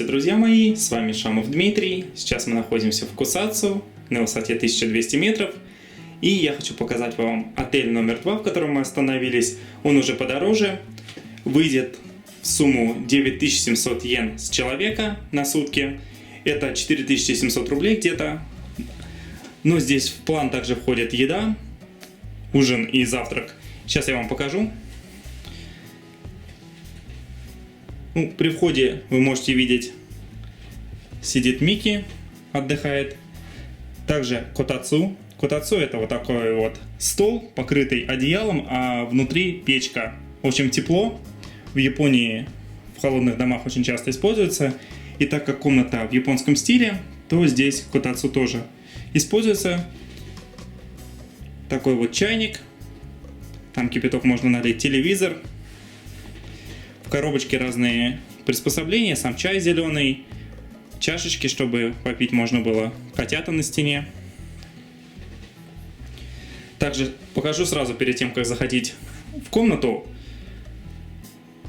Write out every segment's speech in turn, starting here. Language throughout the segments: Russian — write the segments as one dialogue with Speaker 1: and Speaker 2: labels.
Speaker 1: Здравствуйте, друзья мои, с вами Шамов Дмитрий. Сейчас мы находимся в Кусацу на высоте 1200 метров. И я хочу показать вам отель номер 2, в котором мы остановились. Он уже подороже, выйдет в сумму 9700 йен с человека на сутки. Это 4700 рублей где-то. Но здесь в план также входит еда, ужин и завтрак. Сейчас я вам покажу. При входе вы можете видеть, сидит Микки, отдыхает. Также Котацу. Котацу — это вот такой вот стол, покрытый одеялом, а внутри печка. В общем, тепло. В Японии в холодных домах очень часто используется. И так как комната в японском стиле, то здесь Котацу тоже используется. Такой вот чайник. Там кипяток можно налить, телевизор. В коробочке разные приспособления, сам чай зеленый, чашечки, чтобы попить можно было, котята на стене. Также покажу сразу перед тем, как заходить в комнату.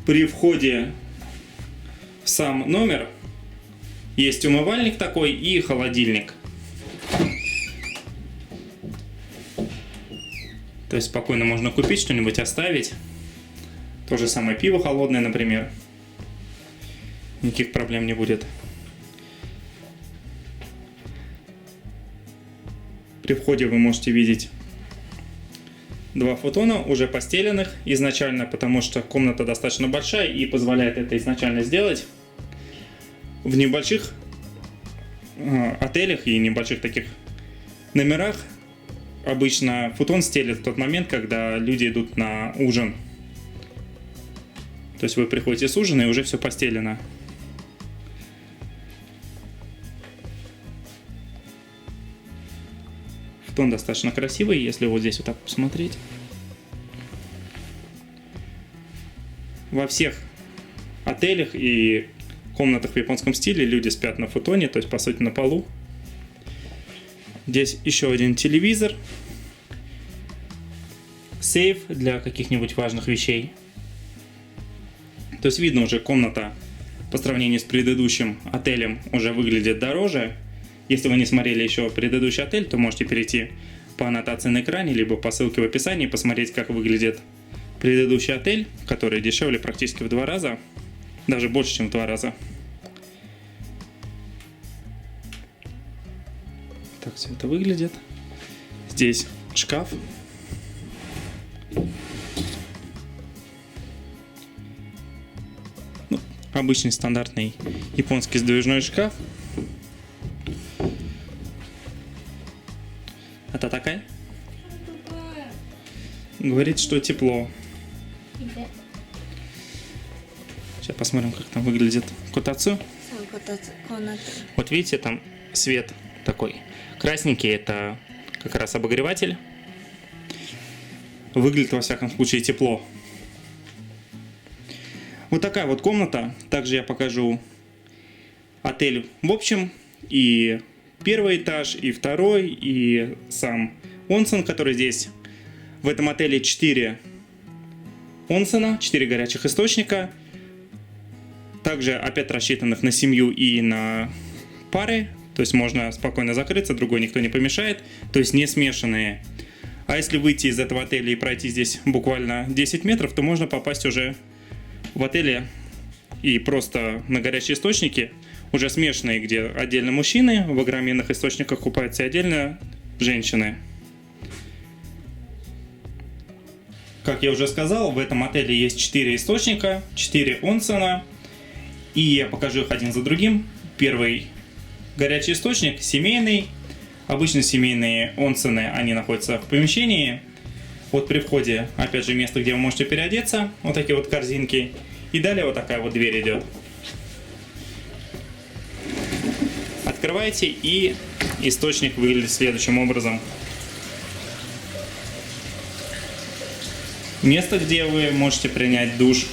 Speaker 1: При входе в сам номер есть умывальник такой и холодильник. То есть спокойно можно купить что-нибудь, оставить. То же самое пиво холодное, например. Никаких проблем не будет. При входе вы можете видеть два футона, уже постеленных изначально, потому что комната достаточно большая и позволяет это изначально сделать. В небольших отелях и небольших таких номерах обычно футон стелят в тот момент, когда люди идут на ужин. То есть вы приходите с ужина и уже все постелено. Футон достаточно красивый, если вот здесь вот так посмотреть. Во всех отелях и комнатах в японском стиле люди спят на футоне, то есть по сути на полу. Здесь еще один телевизор. Сейф для каких-нибудь важных вещей. То есть видно уже, комната по сравнению с предыдущим отелем уже выглядит дороже. Если вы не смотрели еще предыдущий отель, то можете перейти по аннотации на экране, либо по ссылке в описании и посмотреть, как выглядит предыдущий отель, который дешевле практически в 2 раза, даже больше, чем в 2 раза. Так все это выглядит. Здесь шкаф. Обычный стандартный японский сдвижной шкаф. Это такая? Говорит, что тепло. Сейчас посмотрим, как там выглядит Котацу. Вот видите, там свет такой красненький, это как раз обогреватель. Выглядит, во всяком случае, тепло. Вот такая вот комната. Также я покажу отель в общем. И первый этаж, и второй, и сам онсен, который здесь. В этом отеле 4 онсена, 4 горячих источника. Также опять рассчитанных на семью и на пары. То есть можно спокойно закрыться, другой никто не помешает. То есть не смешанные. А если выйти из этого отеля и пройти здесь буквально 10 метров, то можно попасть уже в отеле и просто на горячие источники, уже смешанные, где отдельно мужчины, в огроменных источниках купаются и отдельно женщины. Как я уже сказал, в этом отеле есть 4 источника, 4 онсена, и я покажу их один за другим. Первый горячий источник, семейный. Обычно семейные онсены, они находятся в помещении. Вот при входе, опять же, место, где вы можете переодеться. Вот такие вот корзинки. И далее вот такая вот дверь идет. Открываете, и источник выглядит следующим образом. Место, где вы можете принять душ,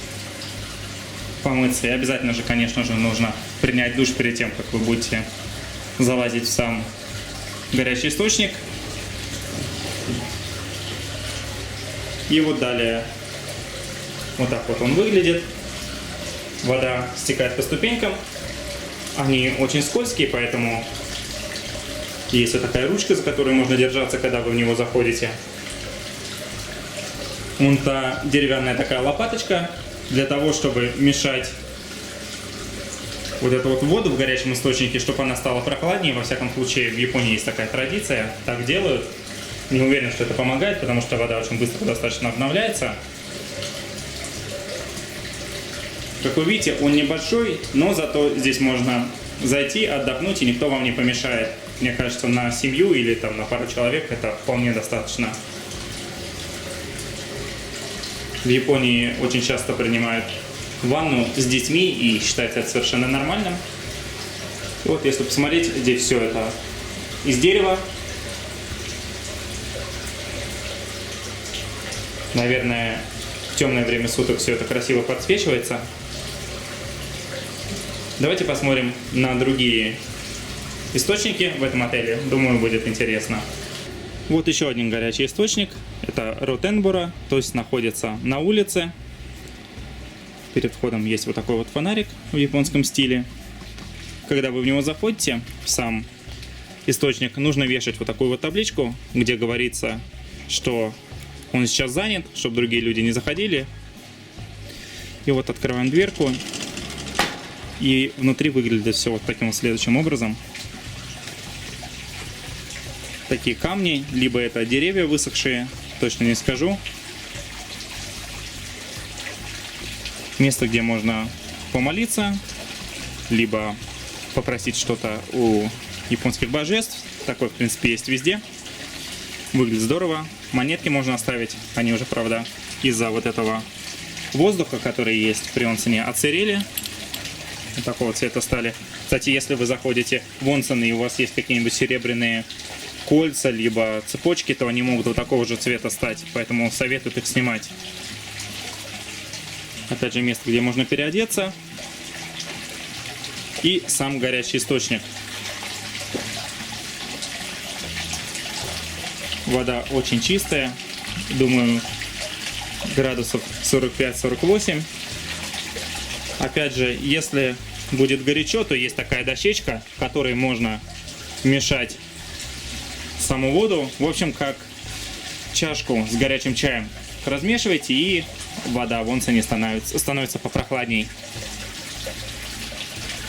Speaker 1: помыться. И обязательно же, конечно же, нужно принять душ перед тем, как вы будете залазить в сам горячий источник. И вот далее вот так вот он выглядит. Вода стекает по ступенькам. они очень скользкие, поэтому есть вот такая ручка, за которую можно держаться, когда вы в него заходите. Вон-то деревянная такая лопаточка для того, чтобы мешать вот эту вот воду в горячем источнике, чтобы она стала прохладнее. Во всяком случае, в Японии есть такая традиция, так делают. Не уверен, что это помогает, потому что вода очень быстро достаточно обновляется. Как вы видите, он небольшой, но зато здесь можно зайти, отдохнуть, и никто вам не помешает. Мне кажется, на семью или там на пару человек это вполне достаточно. В Японии очень часто принимают ванну с детьми и считается это совершенно нормальным. И вот если посмотреть, здесь все это из дерева. Наверное, в темное время суток все это красиво подсвечивается. Давайте посмотрим на другие источники в этом отеле. Думаю, будет интересно. Вот еще один горячий источник. Это Ротенбора, то есть находится на улице. Перед входом есть вот такой вот фонарик в японском стиле. Когда вы в него заходите, в сам источник, нужно вешать вот такую вот табличку, где говорится, что он сейчас занят, чтобы другие люди не заходили. И вот открываем дверку. И внутри выглядит все вот таким вот следующим образом. Такие камни, либо это деревья высохшие, точно не скажу. Место, где можно помолиться, либо попросить что-то у японских божеств. Такое, в принципе, есть везде. Выглядит здорово. Монетки можно оставить. Они уже, правда, из-за вот этого воздуха, который есть при онсене, отсырели. Вот такого цвета стали. Кстати, если вы заходите в онсен и у вас есть какие-нибудь серебряные кольца, либо цепочки, то они могут вот такого же цвета стать. Поэтому советую их снимать. Опять же, место, где можно переодеться. И сам горячий источник. Вода очень чистая. Думаю, градусов 45-48. Опять же, если будет горячо, то есть такая дощечка, которой можно мешать саму воду. В общем, как чашку с горячим чаем. Размешивайте, и вода в онсене становится попрохладней.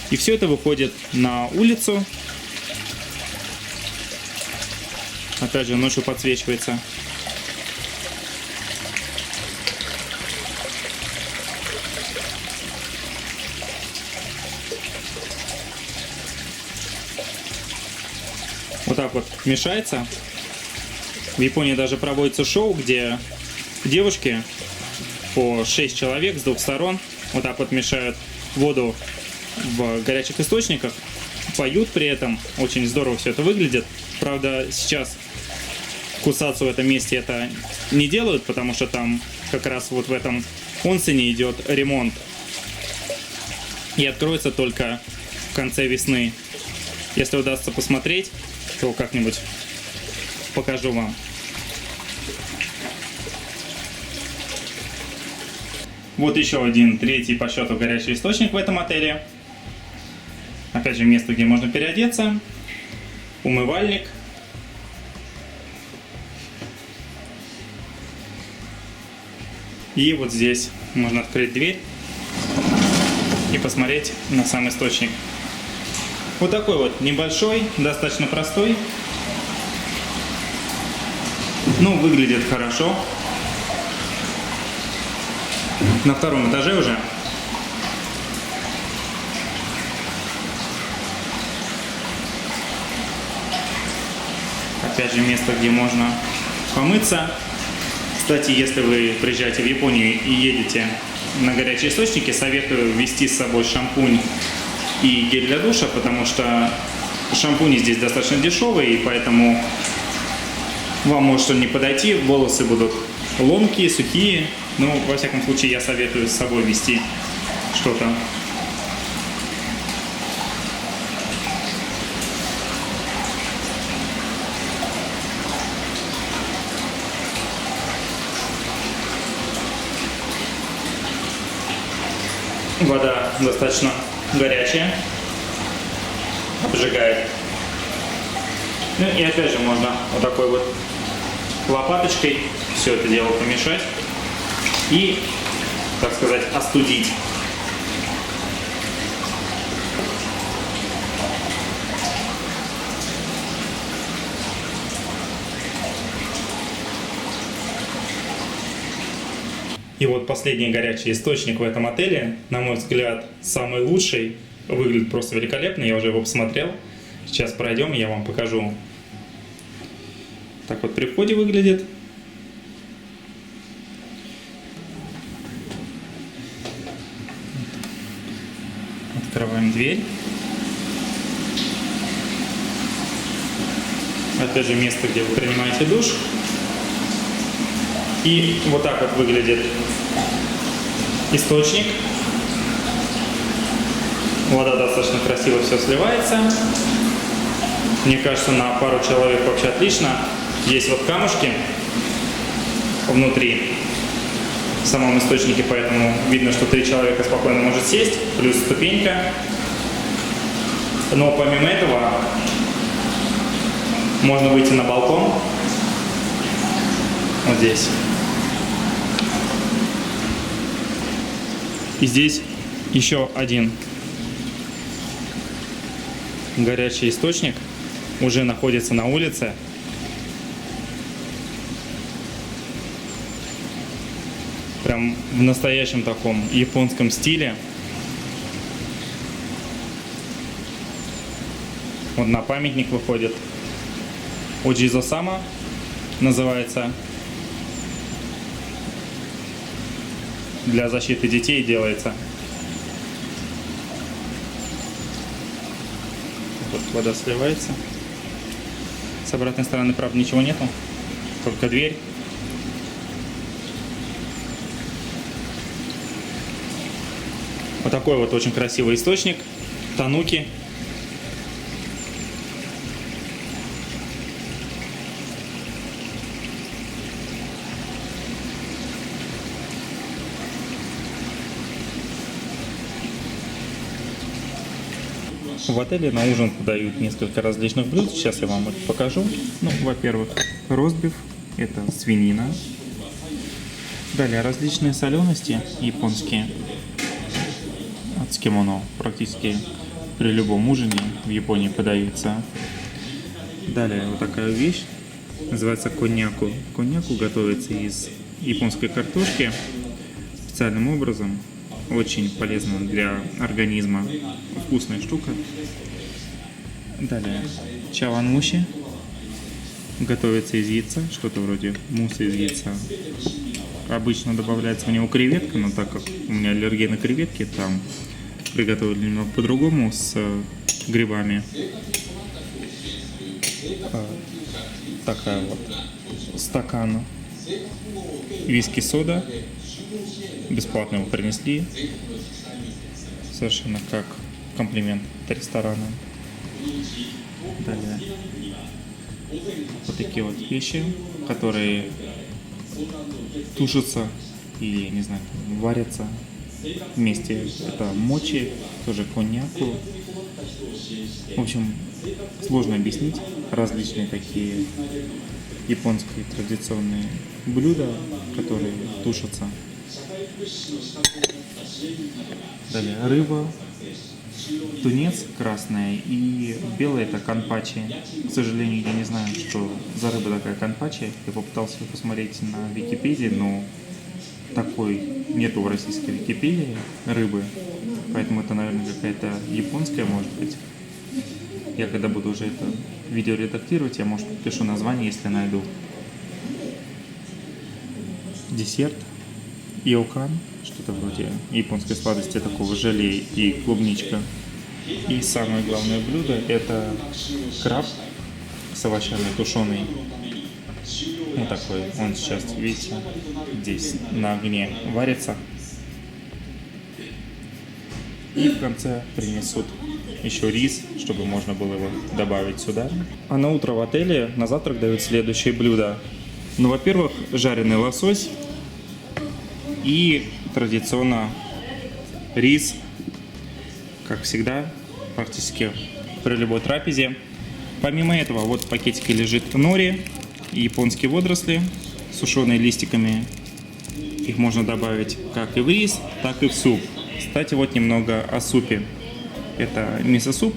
Speaker 1: И все это выходит на улицу. Опять же, ночью подсвечивается. Вот так вот мешается. В Японии даже проводится шоу, где девушки по 6 человек с двух сторон вот так вот мешают воду в горячих источниках, поют при этом. Очень здорово все это выглядит. Правда, сейчас кусацу в этом месте это не делают, потому что там как раз вот в этом онсене идет ремонт. И откроется только в конце весны. Если удастся посмотреть, то как-нибудь покажу вам. Вот еще один, третий по счету горячий источник в этом отеле. Опять же, место, где можно переодеться. Умывальник. И вот здесь можно открыть дверь и посмотреть на сам источник. Вот такой вот небольшой, достаточно простой. Ну, выглядит хорошо. На втором этаже уже. Опять же, место, где можно помыться. Кстати, если вы приезжаете в Японию и едете на горячие источники, советую везти с собой шампунь и гель для душа, потому что шампуни здесь достаточно дешевые, и поэтому вам может что-то не подойти, волосы будут ломкие, сухие. Но, во всяком случае, я советую с собой везти что-то. Вода достаточно горячая. обжигает. Ну и опять же можно вот такой вот лопаточкой все это дело помешать и, так сказать, остудить. И вот последний горячий источник в этом отеле, на мой взгляд, самый лучший. Выглядит просто великолепно, я уже его посмотрел. Сейчас пройдем, и я вам покажу. Так вот при входе выглядит. Открываем дверь. Опять же место, где вы принимаете душ. И вот так вот выглядит источник. Вода достаточно красиво все сливается. Мне кажется, на пару человек вообще отлично. Есть вот камушки внутри в самом источнике, поэтому видно, что 3 человека спокойно может сесть, плюс ступенька. Но помимо этого можно выйти на балкон. Вот здесь. И здесь еще один горячий источник уже находится на улице. Прям в настоящем таком японском стиле. Вот на памятник выходит. Оджизо-сама называется. Для защиты детей делается. Вот вода сливается. С обратной стороны, правда, ничего нету. Только дверь. Вот такой вот очень красивый источник. Тануки. В отеле на ужин подают несколько различных блюд. Сейчас я вам их покажу. Ну, во-первых, ростбиф. Это свинина. Далее различные солености японские. От скимоно. Практически при любом ужине в Японии подаются. Далее вот такая вещь. Называется коньяку. Коньяку готовится из японской картошки специальным образом. Очень полезно для организма. Вкусная штука. Далее чаванмуши. Готовится из яйца. Что-то вроде мусса из яйца. Обычно добавляется в него креветка, но так как у меня аллергия на креветки, там приготовили немного по-другому с грибами. Такая вот стакан виски-сода. Бесплатно его принесли. Совершенно как комплимент от ресторана. Далее вот такие вот вещи, которые тушатся или, не знаю, варятся вместе. Это мочи, тоже коньяку. В общем, сложно объяснить. Различные такие японские традиционные блюда, которые тушатся. Далее рыба, тунец красная и белая это канпачи. К сожалению, я не знаю, что за рыба такая канпачи. Я попытался посмотреть на Википедии, но такой нету в российской Википедии рыбы. Поэтому это, наверное, какая-то японская, может быть. Я когда буду уже это видео редактировать, я, может, подпишу название, если найду. Десерт. Иокан, что-то вроде японской сладости, такого желе и клубничка. И самое главное блюдо это краб с овощами тушеный. Вот такой. Он сейчас, видите, здесь на огне варится. И в конце принесут еще рис, чтобы можно было его добавить сюда. А на утро в отеле на завтрак дают следующие блюда. Ну, во-первых, жареный лосось. И традиционно рис, как всегда, практически при любой трапезе. Помимо этого, вот в пакетике лежит нори, японские водоросли, сушеные листиками. Их можно добавить как и в рис, так и в суп. Кстати, вот немного о супе. Это мисо-суп.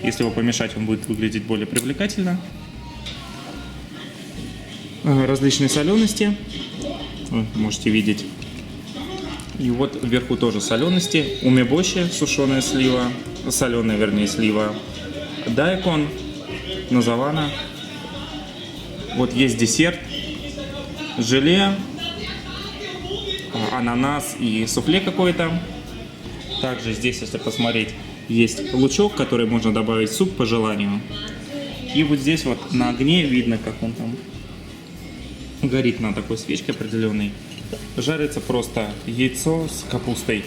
Speaker 1: Если его помешать, он будет выглядеть более привлекательно. Различные солености. Вы можете видеть. И вот вверху тоже солености. Умебоши, сушеная слива. Соленая, вернее, слива. Дайкон, назавана. Вот есть десерт. Желе. Ананас и суфле какое-то. Также здесь, если посмотреть, есть лучок, который можно добавить в суп по желанию. И вот здесь вот на огне видно, как он там горит на такой свечке определенной. Жарится просто яйцо с капустой.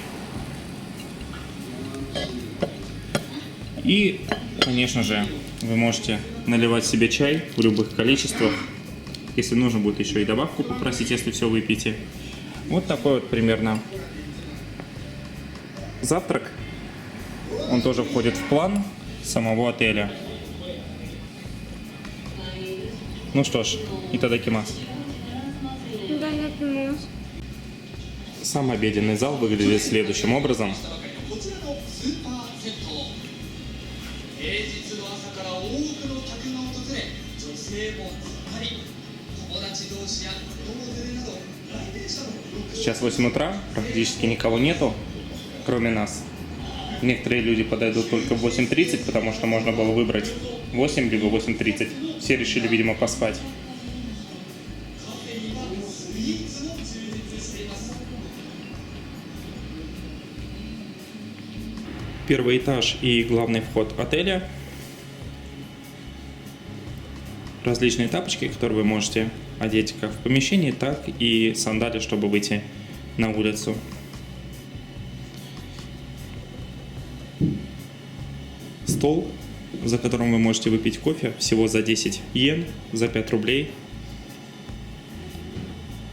Speaker 1: И, конечно же, вы можете наливать себе чай в любых количествах. Если нужно будет еще и добавку попросить, если все выпьете. Вот такой вот примерно завтрак. Он тоже входит в план самого отеля. Ну что ж, итадакимас. Сам обеденный зал выглядит следующим образом. Сейчас 8 утра, практически никого нету, кроме нас. Некоторые люди подойдут только в 8:30, потому что можно было выбрать 8 либо 8:30. Все решили, видимо, поспать. Первый этаж и главный вход отеля. Различные тапочки, которые вы можете одеть как в помещении, так и сандали, чтобы выйти на улицу. Стол, за которым вы можете выпить кофе, всего за 10 йен, за 5 рублей.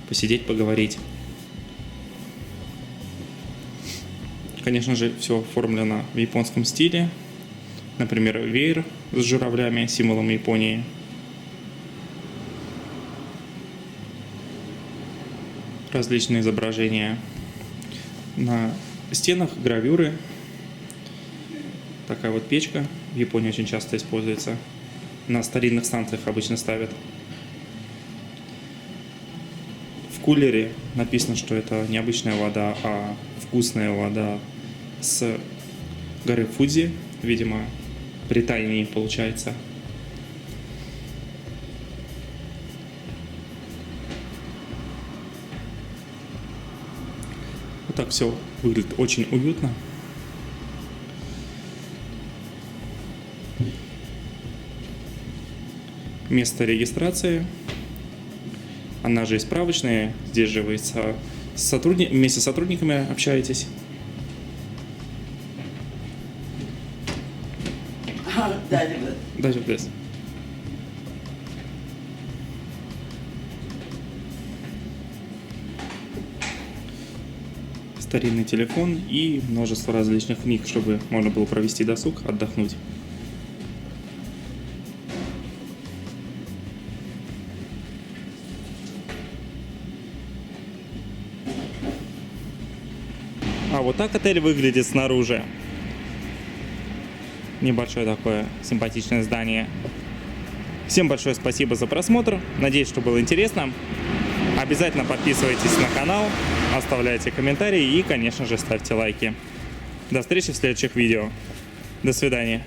Speaker 1: Посидеть, поговорить. Конечно же, все оформлено в японском стиле. Например, веер с журавлями, символом Японии. Различные изображения на стенах, гравюры. Такая вот печка в Японии очень часто используется. На старинных станциях обычно ставят. В кулере написано, что это не обычная вода, а вкусная вода с горы Фудзи. Видимо, при Тайне получается. Вот так все выглядит очень уютно. Место регистрации, она же и справочная. Здесь же вы вместе с сотрудниками общаетесь. Даже без. Старинный телефон и множество различных книг, чтобы можно было провести досуг, отдохнуть. А вот так отель выглядит снаружи. Небольшое такое симпатичное здание. Всем большое спасибо за просмотр. Надеюсь, что было интересно. Обязательно подписывайтесь на канал, оставляйте комментарии и, конечно же, ставьте лайки. До встречи в следующих видео. До свидания.